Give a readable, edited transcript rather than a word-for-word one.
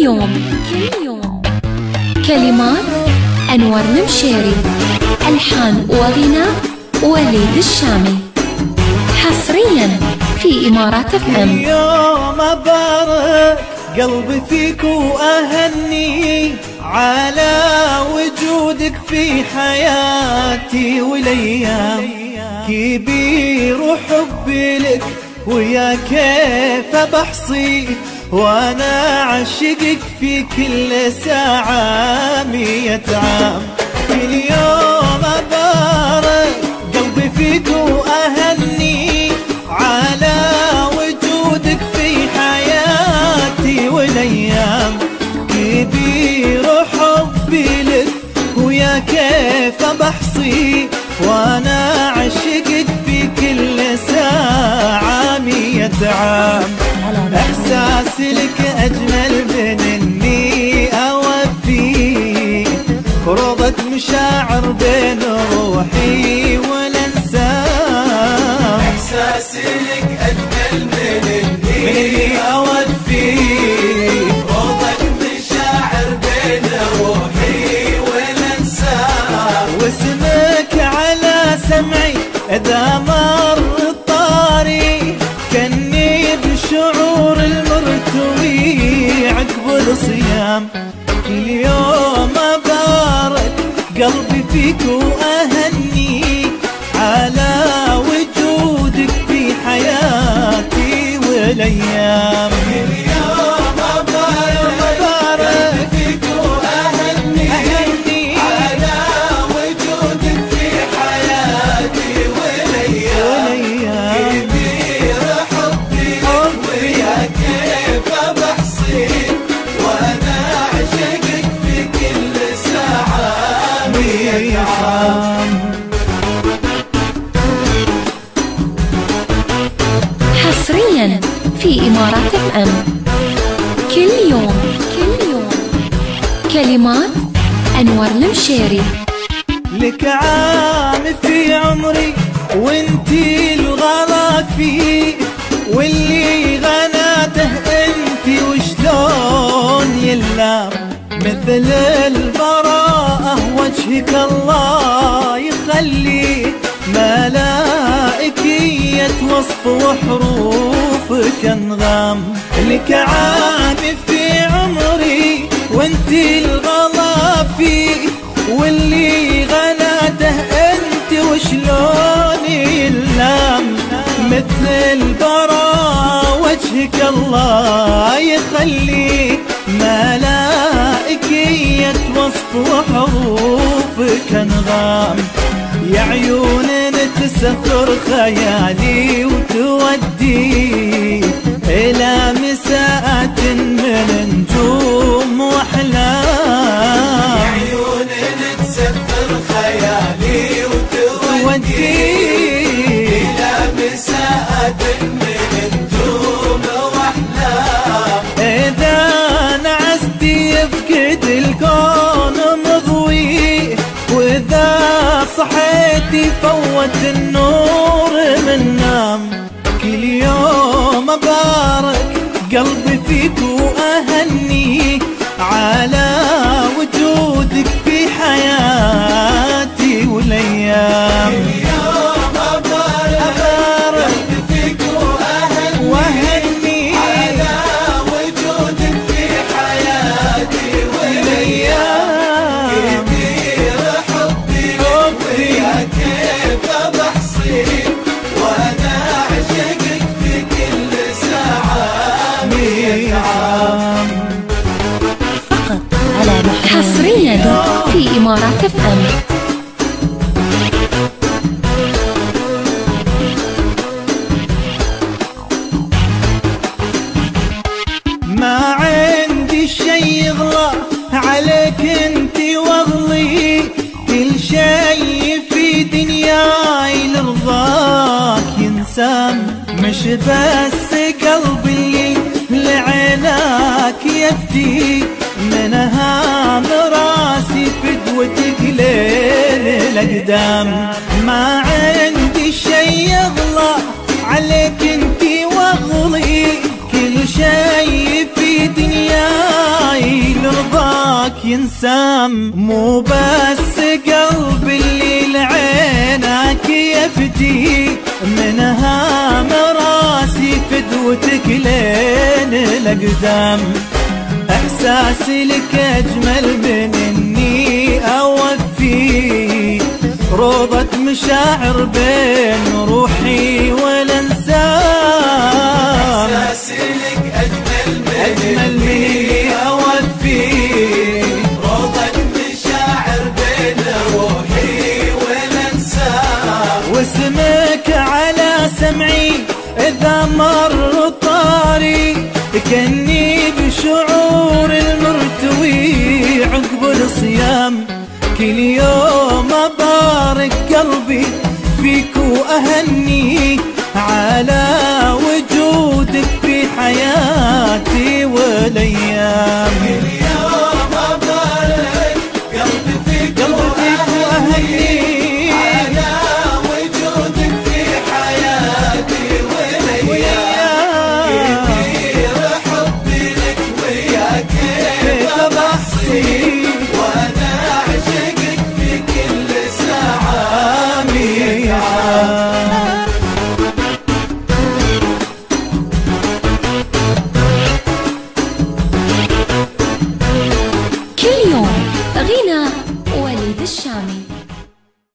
يوم. كلمات أنور المشيري، ألحان وغناء وليد الشامي، حصريا في إمارات FM. يوم أبارك قلبي فيك وأهني على وجودك في حياتي والأيام، كبير وحبي لك ويا كيف بحصي، وانا عشقك في كل ساعة 100 عام. كل يوم أبارك قلبي فيك وأهني على وجودك في حياتي والأيام، كبير حبي لك ويا كيف بحصي، وانا عشقك في كل ساعة 100 عام. احساسي لك اجمل من اني اوفي، روضة مشاعر بين روحي ولا انساه. احساسي لك اجمل من اني اوفي، روضة مشاعر بين روحي ولا انساه. واسمك على سمعي اذا مر طاري، كني بشعور المرتوي عقب الصيام. كل يوم أبارك قلبي فيك وأهني على وجودك في حياتي والأيام. كل يوم أبارك فيك وأهني على وجودك في حياتي والأيام، كبير حبي ويا كيف بحصي، وانا عشقك في كل ساعة 100 عام. حصريا في إمارات FM. كل يوم. كلمات أنور المشيري. لك عام في عمري وانتي الغلا فيه، واللي غناته انتي وشلون يلام، مثل البراءة وجهك الله يخلي، ملائكية وصف وحروفك انغام. لك عام في عمري وانتي الغلا فيه، واللي غناته انت وشلون يلام، مثل البراء وجهك الله يخلي، ملائكية وصف وحروفك انغام. يا عيون تسخر خيالي وتودي إلى مساءات من نجوم وأحلام. يا عيون تسخر خيالي وتودي إلى مساءات من نجوم وأحلام. إذا نعستي يفقد الكون مضوي، وإذا صحيتي فوت النور من نام. كل يوم أبارك قلبي فيك وأهني على وجودك في حياتي والأيام. كل يوم أبارك فيك وأهني على وجودك في حياتي والأيام، كبير حبي ويا كيف بحصي، وانا عشقك في كل ساعة 100 عام. فقط على حصريا في إمارات FM. ما عندي شي يغلى عليك انتي واغلي، كل شي في دنياي لرضاك ينسام. مش بس قلبي لعيناك يفدي، من هام راسي فدوتك ليل الأقدام. ما عندي شي يغلى عليك انتي واغلي، كل شي في في دنياي لرضاك ينسام. مو بس قلبي اللي لعينك يفدي، منها مراسي فدوتك لين الأقدام. إحساسي لك أجمل من إني أوفي، روضة مشاعر بين روحي والانسام. إحساسي لك أجمل من إني أوفي، روضة مشاعر بين روحي والانسام. واسمك على سمعي إذا مر طاري، كأني بشعور المرتوي عقب الصيام. كل يوم أبارك قلبي فيك وأهني على